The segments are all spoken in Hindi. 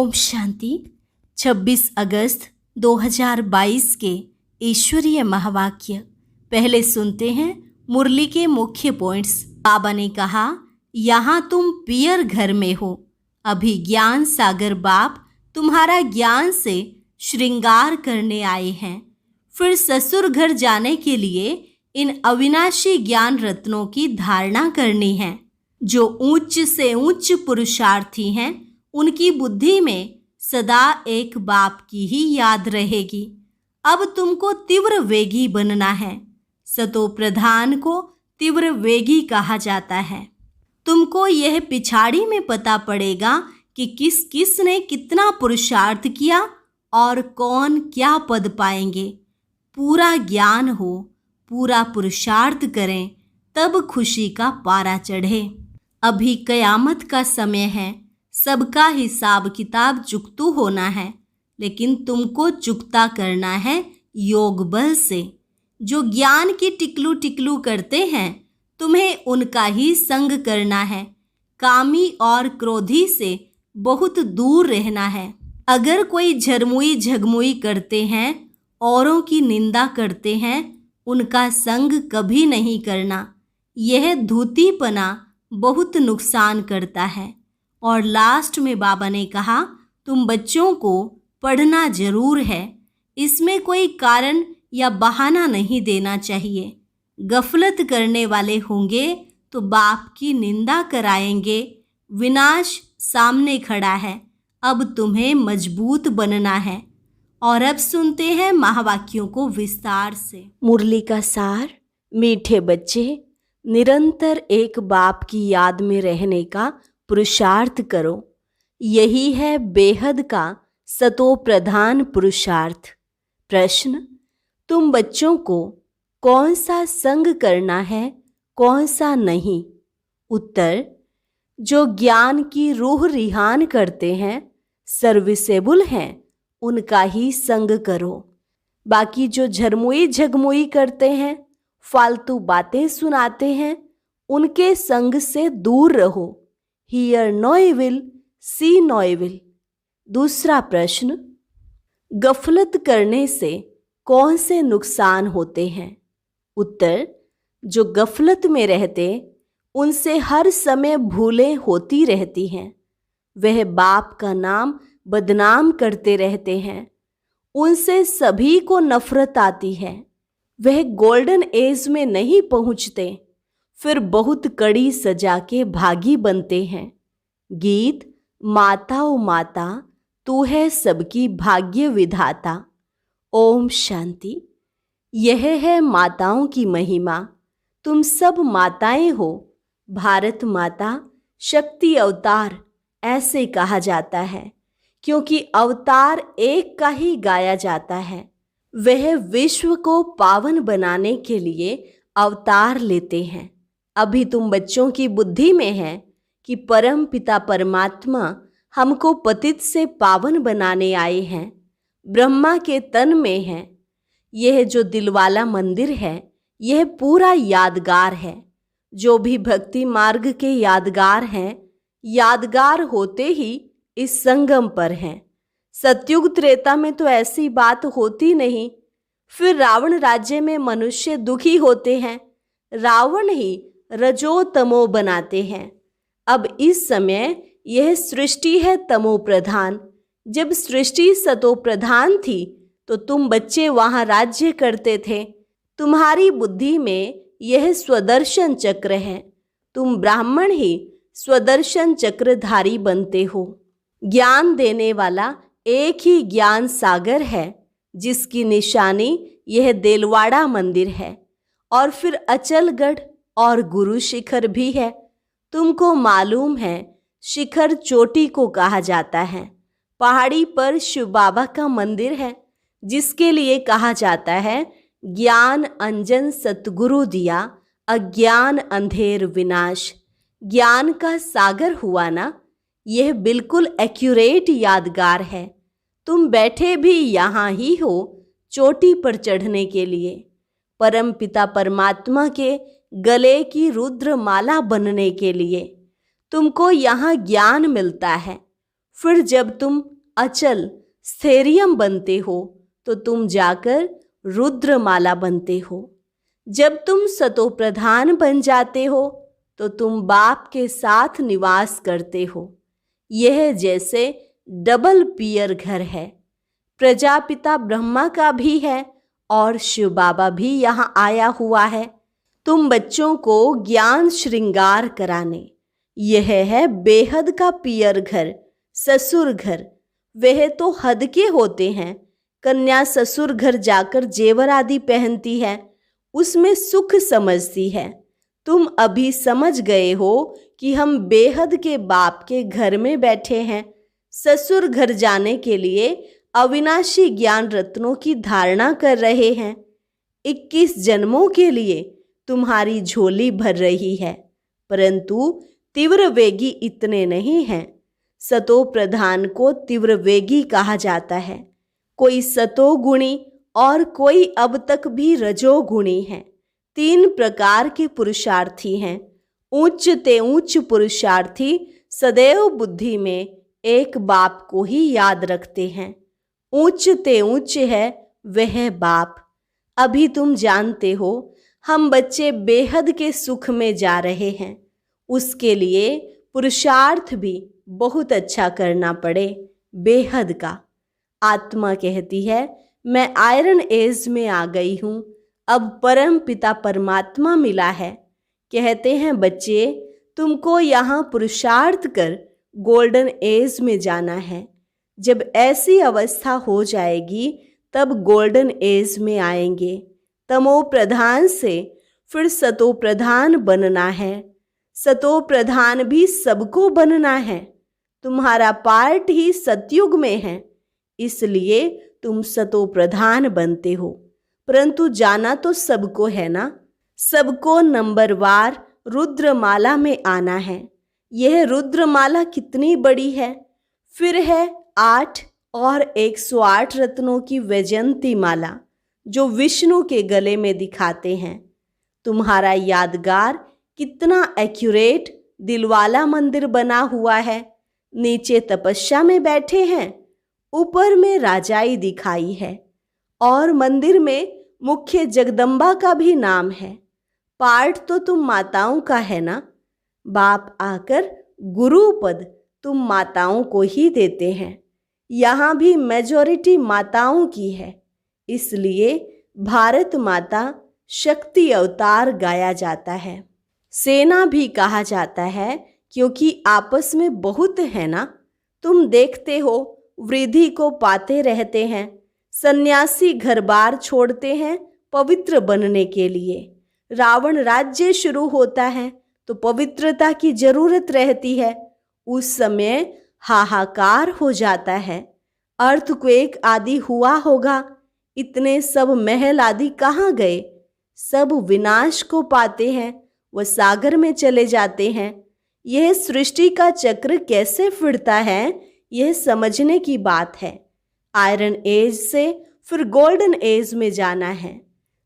ओम शांति। 26 अगस्त 2022 के ईश्वरीय महावाक्य। पहले सुनते हैं मुरली के मुख्य पॉइंट्स। बाबा ने कहा, यहाँ तुम पियर घर में हो। अभी ज्ञान सागर बाप तुम्हारा ज्ञान से श्रृंगार करने आए हैं। फिर ससुर घर जाने के लिए इन अविनाशी ज्ञान रत्नों की धारणा करनी है। जो ऊंच से उच्च पुरुषार्थी हैं, उनकी बुद्धि में सदा एक बाप की ही याद रहेगी। अब तुमको तीव्र वेगी बनना है। सतो प्रधान को तीव्र वेगी कहा जाता है। तुमको यह पिछाड़ी में पता पड़ेगा कि किस किस ने कितना पुरुषार्थ किया और कौन क्या पद पाएंगे। पूरा ज्ञान हो, पूरा पुरुषार्थ करें, तब खुशी का पारा चढ़े। अभी कयामत का समय है। सबका हिसाब किताब चुकतू होना है, लेकिन तुमको चुकता करना है योग बल से। जो ज्ञान की टिकलू टिकलू करते हैं, तुम्हें उनका ही संग करना है। कामी और क्रोधी से बहुत दूर रहना है। अगर कोई झरमुई झगमुई करते हैं, औरों की निंदा करते हैं, उनका संग कभी नहीं करना। यह धूतीपना बहुत नुकसान करता है। और लास्ट में बाबा ने कहा, तुम बच्चों को पढ़ना जरूर है। इसमें कोई कारण या बहाना नहीं देना चाहिए। गफलत करने वाले होंगे तो बाप की निंदा कराएंगे। विनाश सामने खड़ा है। अब तुम्हें मजबूत बनना है। और अब सुनते हैं महावाक्यों को विस्तार से। मुरली का सार। मीठे बच्चे, निरंतर एक बाप की याद में रहने का पुरुषार्थ करो। यही है बेहद का सतो प्रधान पुरुषार्थ। प्रश्न, तुम बच्चों को कौन सा संग करना है, कौन सा नहीं? उत्तर, जो ज्ञान की रूह रिहान करते हैं, सर्विसेबल हैं, उनका ही संग करो। बाकी जो झरमुई झगमुई करते हैं, फालतू बातें सुनाते हैं, उनके संग से दूर रहो। Hear no evil, see no evil. दूसरा प्रश्न, गफलत करने से कौन से नुकसान होते हैं? उत्तर, जो गफलत में रहते, उनसे हर समय भूलें होती रहती हैं। वह बाप का नाम बदनाम करते रहते हैं। उनसे सभी को नफरत आती है। वह गोल्डन एज में नहीं पहुंचते, फिर बहुत कड़ी सजा के भागी बनते हैं। गीत, माता ओ माता, तू है सबकी भाग्य विधाता। ओम शांति। यह है माताओं की महिमा। तुम सब माताएं हो। भारत माता, शक्ति अवतार ऐसे कहा जाता है, क्योंकि अवतार एक का ही गाया जाता है। वह विश्व को पावन बनाने के लिए अवतार लेते हैं। अभी तुम बच्चों की बुद्धि में है कि परम पिता परमात्मा हमको पतित से पावन बनाने आए हैं। ब्रह्मा के तन में है। यह जो दिलवाला मंदिर है, यह पूरा यादगार है। जो भी भक्ति मार्ग के यादगार हैं, यादगार होते ही इस संगम पर हैं। सतयुग त्रेता में तो ऐसी बात होती नहीं। फिर रावण राज्य में मनुष्य दुखी होते हैं। रावण ही रजो तमो बनाते हैं। अब इस समय यह सृष्टि है तमो प्रधान। जब सृष्टि सतो प्रधान थी, तो तुम बच्चे वहां राज्य करते थे। तुम्हारी बुद्धि में यह स्वदर्शन चक्र है। तुम ब्राह्मण ही स्वदर्शन चक्रधारी बनते हो। ज्ञान देने वाला एक ही ज्ञान सागर है, जिसकी निशानी यह देलवाड़ा मंदिर है। और फिर अचलगढ़ और गुरु शिखर भी है। तुमको मालूम है, शिखर चोटी को कहा जाता है। पहाड़ी पर शिव बाबा का मंदिर है, जिसके लिए कहा जाता है, ज्ञान अंजन सतगुरु दिया, अज्ञान अंधेर विनाश। ज्ञान का सागर हुआ ना। यह बिल्कुल एक्यूरेट यादगार है। तुम बैठे भी यहाँ ही हो, चोटी पर चढ़ने के लिए। परम पिता परमात्मा के गले की रुद्र माला बनने के लिए तुमको यहाँ ज्ञान मिलता है। फिर जब तुम अचल स्थैर्यम बनते हो तो तुम जाकर रुद्रमाला बनते हो। जब तुम सतो प्रधान बन जाते हो तो तुम बाप के साथ निवास करते हो। यह जैसे डबल पियर घर है। प्रजापिता ब्रह्मा का भी है और शिव बाबा भी यहाँ आया हुआ है तुम बच्चों को ज्ञान श्रृंगार कराने। यह है बेहद का पियर घर, ससुर घर। वह तो हद के होते हैं। कन्या ससुर घर जाकर जेवर आदि पहनती है, उसमें सुख समझती है। तुम अभी समझ गए हो कि हम बेहद के बाप के घर में बैठे हैं। ससुर घर जाने के लिए अविनाशी ज्ञान रत्नों की धारणा कर रहे हैं। 21 जन्मों के लिए तुम्हारी झोली भर रही है, परंतु तीव्र वेगी इतने नहीं हैं। सतो प्रधान को तीव्र वेगी कहा जाता है। कोई सतोगुणी और कोई अब तक भी रजोगुणी है। 3 प्रकार के पुरुषार्थी हैं। उच्च ते उच्च पुरुषार्थी सदैव बुद्धि में एक बाप को ही याद रखते हैं। उच्च ते उच्च है वह बाप। अभी तुम जानते हो हम बच्चे बेहद के सुख में जा रहे हैं। उसके लिए पुरुषार्थ भी बहुत अच्छा करना पड़े, बेहद का। आत्मा कहती है मैं आयरन एज में आ गई हूँ, अब परम पिता परमात्मा मिला है। कहते हैं बच्चे तुमको यहाँ पुरुषार्थ कर गोल्डन एज में जाना है। जब ऐसी अवस्था हो जाएगी तब गोल्डन एज में आएंगे। तमो प्रधान से फिर सतो प्रधान बनना है। सतो प्रधान भी सबको बनना है। तुम्हारा पार्ट ही सतयुग में है, इसलिए तुम सतो प्रधान बनते हो। परंतु जाना तो सबको है ना। सबको नंबरवार रुद्रमाला में आना है। यह रुद्रमाला कितनी बड़ी है। फिर है 8 और 108 रत्नों की वैजयंती माला जो विष्णु के गले में दिखाते हैं। तुम्हारा यादगार कितना एक्यूरेट दिलवाला मंदिर बना हुआ है। नीचे तपस्या में बैठे हैं, ऊपर में राजाई दिखाई है और मंदिर में मुख्य जगदम्बा का भी नाम है। पाठ तो तुम माताओं का है ना। बाप आकर गुरु पद तुम माताओं को ही देते हैं। यहाँ भी मेजॉरिटी माताओं की है, इसलिए भारत माता शक्ति अवतार गाया जाता है। सेना भी कहा जाता है क्योंकि आपस में बहुत है ना। तुम देखते हो वृद्धि को पाते रहते हैं। सन्यासी घर बार छोड़ते हैं पवित्र बनने के लिए। रावण राज्य शुरू होता है तो पवित्रता की जरूरत रहती है। उस समय हाहाकार हो जाता है। अर्थक्वेक आदि हुआ होगा। इतने सब महल आदि कहाँ गए। सब विनाश को पाते हैं, वह सागर में चले जाते हैं। यह सृष्टि का चक्र कैसे फिरता है यह समझने की बात है। आयरन एज से फिर गोल्डन एज में जाना है।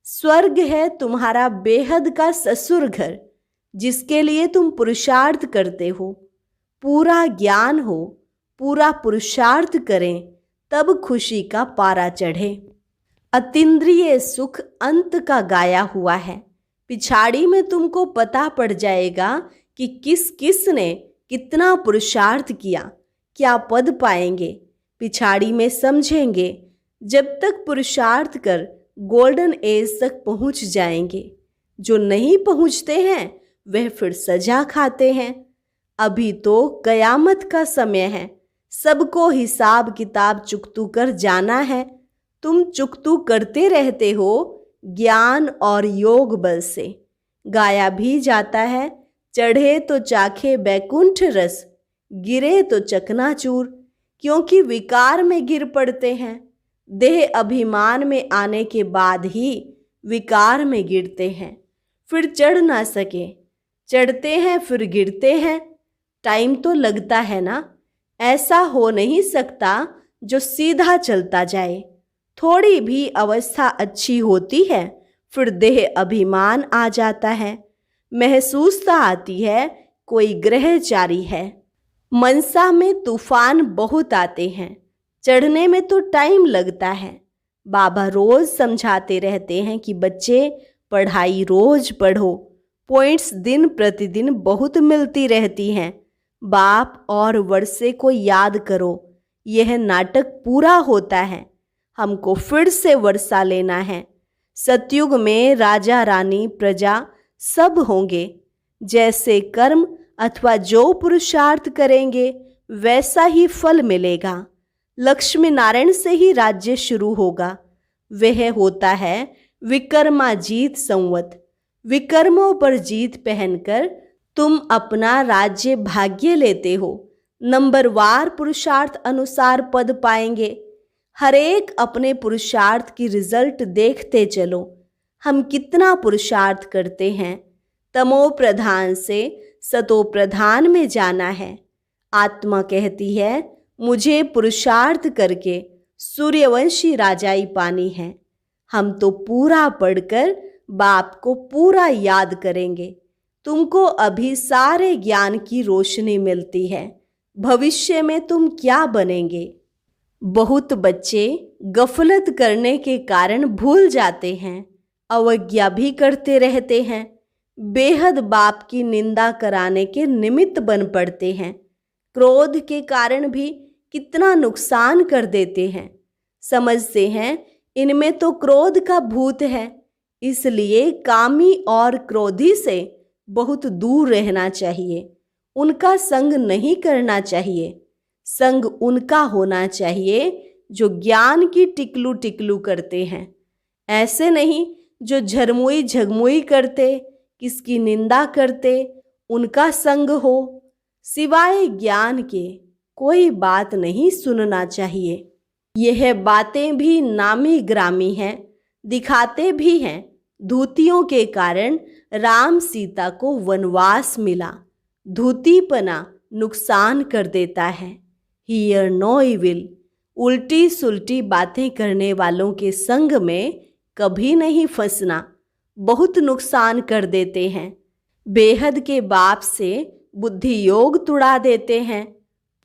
स्वर्ग है तुम्हारा बेहद का ससुर घर, जिसके लिए तुम पुरुषार्थ करते हो। पूरा ज्ञान हो, पूरा पुरुषार्थ करें, तब खुशी का पारा चढ़े। अतीन्द्रिय सुख अंत का गाया हुआ है। पिछाड़ी में तुमको पता पड़ जाएगा कि किस किस ने कितना पुरुषार्थ किया, क्या पद पाएंगे। पिछाड़ी में समझेंगे। जब तक पुरुषार्थ कर गोल्डन एज तक पहुंच जाएंगे। जो नहीं पहुंचते हैं वह फिर सजा खाते हैं। अभी तो कयामत का समय है। सबको हिसाब किताब चुकतू कर जाना है। तुम चुकतू करते रहते हो ज्ञान और योग बल से। गाया भी जाता है, चढ़े तो चाखे बैकुंठ रस, गिरे तो चकनाचूर। क्योंकि विकार में गिर पड़ते हैं। देह अभिमान में आने के बाद ही विकार में गिरते हैं। फिर चढ़ ना सके, चढ़ते हैं फिर गिरते हैं। टाइम तो लगता है ना। ऐसा हो नहीं सकता जो सीधा चलता जाए। थोड़ी भी अवस्था अच्छी होती है फिर देह अभिमान आ जाता है। महसूसता आती है कोई ग्रहचारी है। मनसा में तूफान बहुत आते हैं, चढ़ने में तो टाइम लगता है। बाबा रोज समझाते रहते हैं कि बच्चे पढ़ाई रोज पढ़ो, पॉइंट्स दिन प्रतिदिन बहुत मिलती रहती हैं। बाप और वर्षे को याद करो, यह नाटक पूरा होता है, हमको फिर से वर्षा लेना है। सतयुग में राजा रानी प्रजा सब होंगे। जैसे कर्म अथवा जो पुरुषार्थ करेंगे वैसा ही फल मिलेगा। लक्ष्मी नारायण से ही राज्य शुरू होगा। वह होता है विकर्माजीत संवत। विकर्मों पर जीत पहनकर तुम अपना राज्य भाग्य लेते हो। नंबरवार पुरुषार्थ अनुसार पद पाएंगे। हर एक अपने पुरुषार्थ की रिजल्ट देखते चलो। हम कितना पुरुषार्थ करते हैं। तमो प्रधान से सतो प्रधान में जाना है। आत्मा कहती है मुझे पुरुषार्थ करके सूर्यवंशी राजाई पानी है। हम तो पूरा पढ़कर बाप को पूरा याद करेंगे। तुमको अभी सारे ज्ञान की रोशनी मिलती है। भविष्य में तुम क्या बनेंगे। बहुत बच्चे गफलत करने के कारण भूल जाते हैं, अवज्ञा भी करते रहते हैं, बेहद बाप की निंदा कराने के निमित्त बन पड़ते हैं। क्रोध के कारण भी कितना नुकसान कर देते हैं। समझते हैं इनमें तो क्रोध का भूत है, इसलिए कामी और क्रोधी से बहुत दूर रहना चाहिए। उनका संग नहीं करना चाहिए। संग उनका होना चाहिए जो ज्ञान की टिकलू टिकलू करते हैं। ऐसे नहीं जो झरमुई झगमुई करते, किसकी निंदा करते, उनका संग हो। सिवाय ज्ञान के कोई बात नहीं सुनना चाहिए। यह बातें भी नामी ग्रामी हैं, दिखाते भी हैं। धूतियों के कारण राम सीता को वनवास मिला। धूतीपना नुकसान कर देता है। Hear no evil. उल्टी सुल्टी बातें करने वालों के संग में कभी नहीं फंसना, बहुत नुकसान कर देते हैं। बेहद के बाप से बुद्धि योग तुड़ा देते हैं।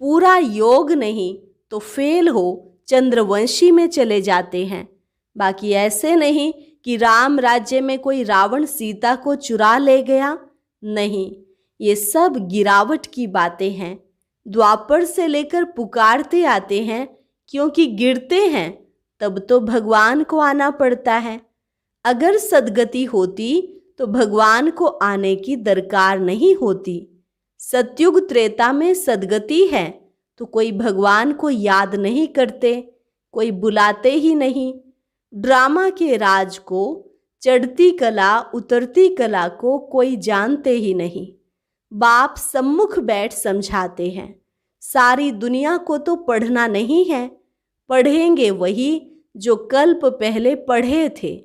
पूरा योग नहीं तो फेल हो चंद्रवंशी में चले जाते हैं। बाकी ऐसे नहीं कि राम राज्य में कोई रावण सीता को चुरा ले गया। नहीं, ये सब गिरावट की बातें हैं। द्वापर से लेकर पुकारते आते हैं, क्योंकि गिरते हैं तब तो भगवान को आना पड़ता है। अगर सद्गति होती तो भगवान को आने की दरकार नहीं होती। सतयुग त्रेता में सद्गति है तो कोई भगवान को याद नहीं करते, कोई बुलाते ही नहीं। ड्रामा के राज को, चढ़ती कला उतरती कला को कोई जानते ही नहीं। बाप सम्मुख बैठ समझाते हैं। सारी दुनिया को तो पढ़ना नहीं है, पढ़ेंगे वही जो कल्प पहले पढ़े थे।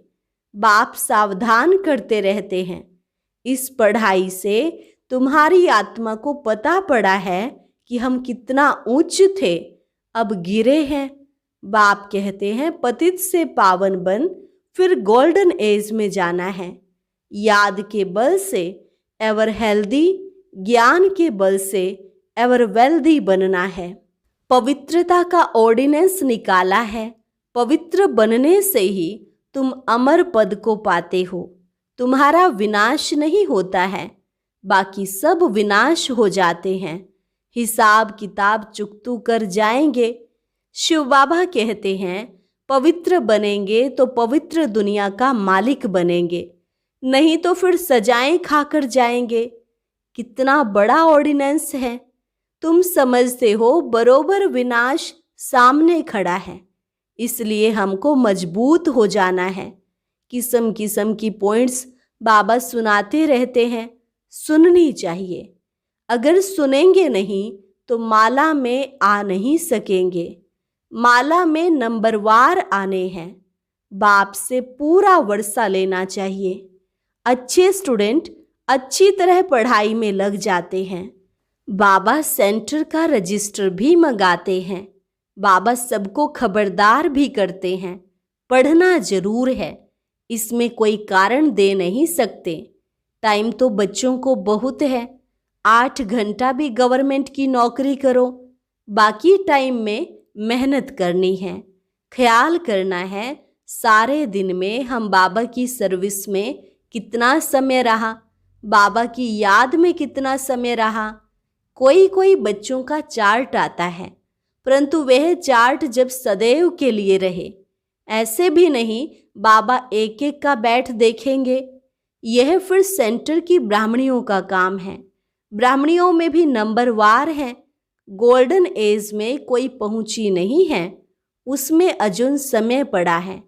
बाप सावधान करते रहते हैं। इस पढ़ाई से तुम्हारी आत्मा को पता पड़ा है कि हम कितना ऊंच थे, अब गिरे हैं। बाप कहते हैं पतित से पावन बन, फिर गोल्डन एज में जाना है। याद के बल से एवर हेल्दी, ज्ञान के बल से एवर वेल्दी बनना है। पवित्रता का ऑर्डिनेंस निकाला है। पवित्र बनने से ही तुम अमर पद को पाते हो। तुम्हारा विनाश नहीं होता है, बाकी सब विनाश हो जाते हैं। हिसाब किताब चुकतू कर जाएंगे। शिव बाबा कहते हैं पवित्र बनेंगे तो पवित्र दुनिया का मालिक बनेंगे, नहीं तो फिर सजाएं खाकर जाएंगे। कितना बड़ा ऑर्डिनेंस है। तुम समझते हो बरोबर विनाश सामने खड़ा है, इसलिए हमको मजबूत हो जाना है। किस्म किस्म की पॉइंट्स बाबा सुनाते रहते हैं, सुननी चाहिए। अगर सुनेंगे नहीं तो माला में आ नहीं सकेंगे। माला में नंबरवार आने हैं। बाप से पूरा वर्षा लेना चाहिए। अच्छे स्टूडेंट अच्छी तरह पढ़ाई में लग जाते हैं। बाबा सेंटर का रजिस्टर भी मंगाते हैं। बाबा सबको खबरदार भी करते हैं। पढ़ना जरूर है, इसमें कोई कारण दे नहीं सकते। टाइम तो बच्चों को बहुत है। 8 घंटा भी गवर्नमेंट की नौकरी करो, बाकी टाइम में मेहनत करनी है, ख्याल करना है सारे दिन में हम बाबा की सर्विस में कितना समय रहा, बाबा की याद में कितना समय रहा। कोई कोई बच्चों का चार्ट आता है, परंतु वह चार्ट जब सदैव के लिए रहे, ऐसे भी नहीं बाबा एक एक का बैठ देखेंगे। यह फिर सेंटर की ब्राह्मणियों का काम है। ब्राह्मणियों में भी नंबरवार हैं। गोल्डन एज में कोई पहुंची नहीं है, उसमें अजुन समय पड़ा है।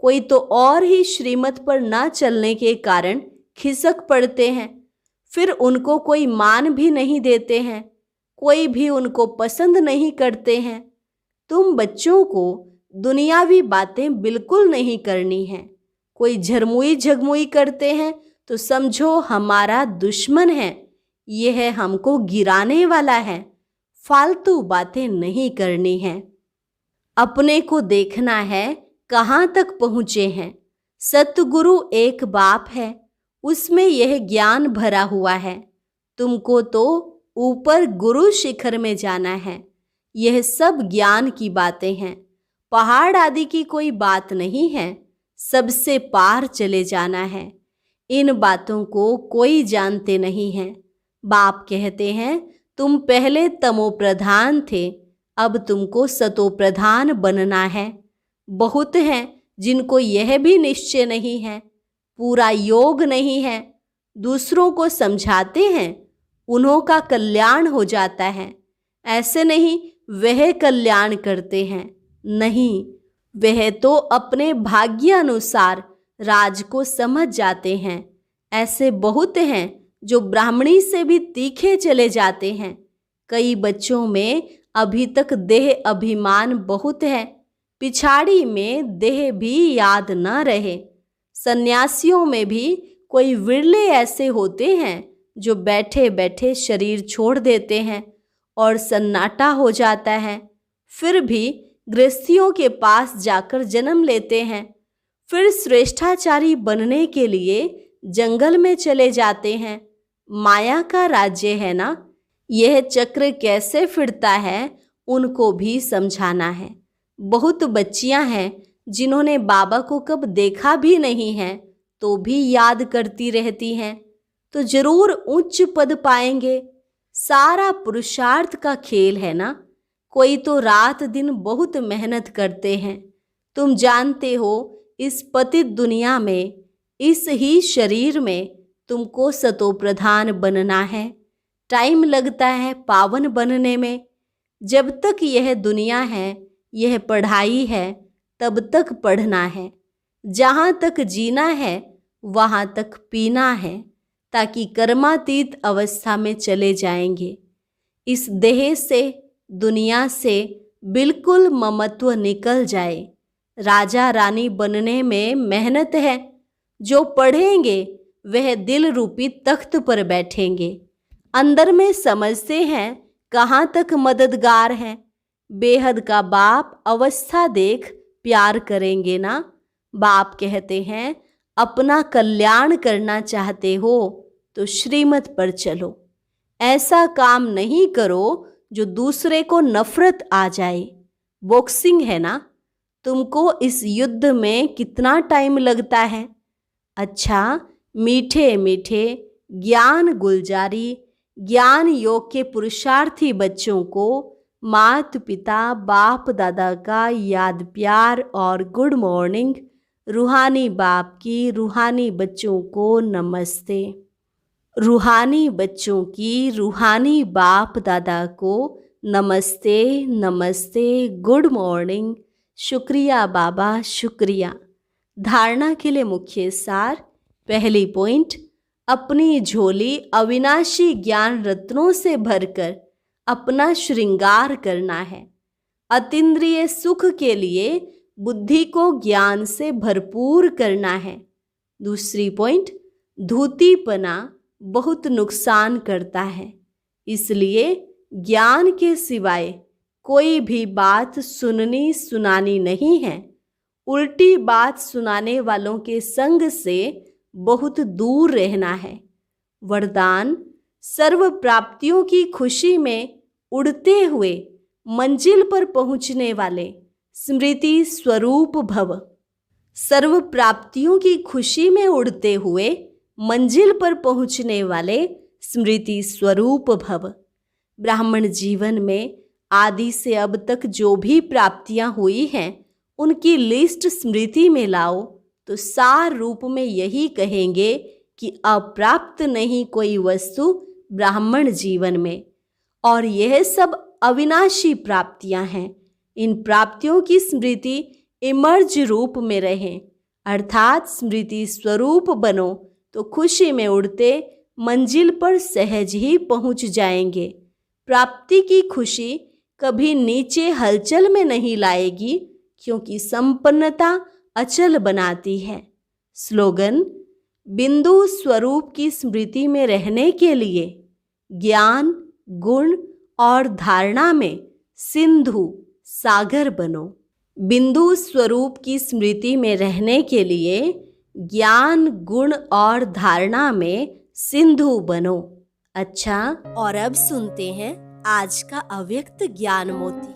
कोई तो और ही श्रीमत पर ना चलने के कारण खिसक पड़ते हैं, फिर उनको कोई मान भी नहीं देते हैं, कोई भी उनको पसंद नहीं करते हैं। तुम बच्चों को दुनियावी बातें बिल्कुल नहीं करनी है। कोई झरमुई झगमुई करते हैं तो समझो हमारा दुश्मन है, यह हमको गिराने वाला है। फालतू बातें नहीं करनी है। अपने को देखना है कहाँ तक पहुँचे हैं। सतगुरु एक बाप है, उसमें यह ज्ञान भरा हुआ है। तुमको तो ऊपर गुरु शिखर में जाना है। यह सब ज्ञान की बातें हैं, पहाड़ आदि की कोई बात नहीं है। सबसे पार चले जाना है। इन बातों को कोई जानते नहीं है। बाप कहते हैं तुम पहले तमो प्रधान थे, अब तुमको सतो प्रधान बनना है। बहुत हैं जिनको यह भी निश्चय नहीं है, पूरा योग नहीं है। दूसरों को समझाते हैं, उन्हों का कल्याण हो जाता है। ऐसे नहीं वह कल्याण करते हैं, नहीं, वह तो अपने भाग्य अनुसार राज को समझ जाते हैं। ऐसे बहुत हैं जो ब्राह्मणी से भी तीखे चले जाते हैं। कई बच्चों में अभी तक देह अभिमान बहुत है, पिछाड़ी में देह भी याद न रहे। सन्यासियों में भी कोई विरले ऐसे होते हैं जो बैठे बैठे शरीर छोड़ देते हैं और सन्नाटा हो जाता है, फिर भी गृहस्थियों के पास जाकर जन्म लेते हैं। फिर श्रेष्ठाचारी बनने के लिए जंगल में चले जाते हैं। माया का राज्य है ना, यह चक्र कैसे फिरता है उनको भी समझाना है। बहुत बच्चियां हैं जिन्होंने बाबा को कब देखा भी नहीं है तो भी याद करती रहती हैं, तो जरूर उच्च पद पाएंगे। सारा पुरुषार्थ का खेल है ना। कोई तो रात दिन बहुत मेहनत करते हैं। तुम जानते हो इस पतित दुनिया में, इस ही शरीर में तुमको सतो प्रधान बनना है। टाइम लगता है पावन बनने में। जब तक यह दुनिया है, यह पढ़ाई है, तब तक पढ़ना है। जहाँ तक जीना है वहाँ तक पीना है, ताकि कर्मातीत अवस्था में चले जाएंगे। इस देह से, दुनिया से बिल्कुल ममत्व निकल जाए। राजा रानी बनने में मेहनत है। जो पढ़ेंगे वह दिल रूपी तख्त पर बैठेंगे। अंदर में समझते हैं कहाँ तक मददगार हैं। बेहद का बाप अवस्था देख प्यार करेंगे ना। बाप कहते हैं अपना कल्याण करना चाहते हो तो श्रीमत पर चलो। ऐसा काम नहीं करो जो दूसरे को नफरत आ जाए। बॉक्सिंग है ना, तुमको इस युद्ध में कितना टाइम लगता है। अच्छा, मीठे मीठे ज्ञान गुलजारी, ज्ञान योग के पुरुषार्थी बच्चों को माता पिता बाप दादा का याद प्यार और गुड मॉर्निंग। रूहानी बाप की रूहानी बच्चों को नमस्ते। रूहानी बच्चों की रूहानी बाप दादा को नमस्ते नमस्ते, गुड मॉर्निंग। शुक्रिया बाबा, शुक्रिया। धारणा के लिए मुख्य सार। पहली पॉइंट, अपनी झोली अविनाशी ज्ञान रत्नों से भरकर अपना श्रृंगार करना है। अतीन्द्रिय सुख के लिए बुद्धि को ज्ञान से भरपूर करना है। दूसरी पॉइंट, धूतीपना बहुत नुकसान करता है, इसलिए ज्ञान के सिवाय कोई भी बात सुननी सुनानी नहीं है। उल्टी बात सुनाने वालों के संग से बहुत दूर रहना है। वरदान, सर्व प्राप्तियों की खुशी में उड़ते हुए मंजिल पर पहुंचने वाले स्मृति स्वरूप भव। सर्व प्राप्तियों की खुशी में उड़ते हुए मंजिल पर पहुंचने वाले स्मृति स्वरूप भव। ब्राह्मण जीवन में आदि से अब तक जो भी प्राप्तियां हुई हैं उनकी लिस्ट स्मृति में लाओ तो सार रूप में यही कहेंगे कि अप्राप्त नहीं कोई वस्तु ब्राह्मण जीवन में, और यह सब अविनाशी प्राप्तियां हैं। इन प्राप्तियों की स्मृति इमर्ज रूप में रहें, अर्थात स्मृति स्वरूप बनो तो खुशी में उड़ते मंजिल पर सहज ही पहुंच जाएंगे। प्राप्ति की खुशी कभी नीचे हलचल में नहीं लाएगी, क्योंकि संपन्नता अचल बनाती है। स्लोगन: बिंदु स्वरूप की स्मृति में रहने के लिए ज्ञान, गुण और धारणा में सिंधु सागर बनो। बिंदु स्वरूप की स्मृति में रहने के लिए ज्ञान, गुण और धारणा में सिंधु बनो। अच्छा, और अब सुनते हैं आज का अव्यक्त ज्ञान मोती।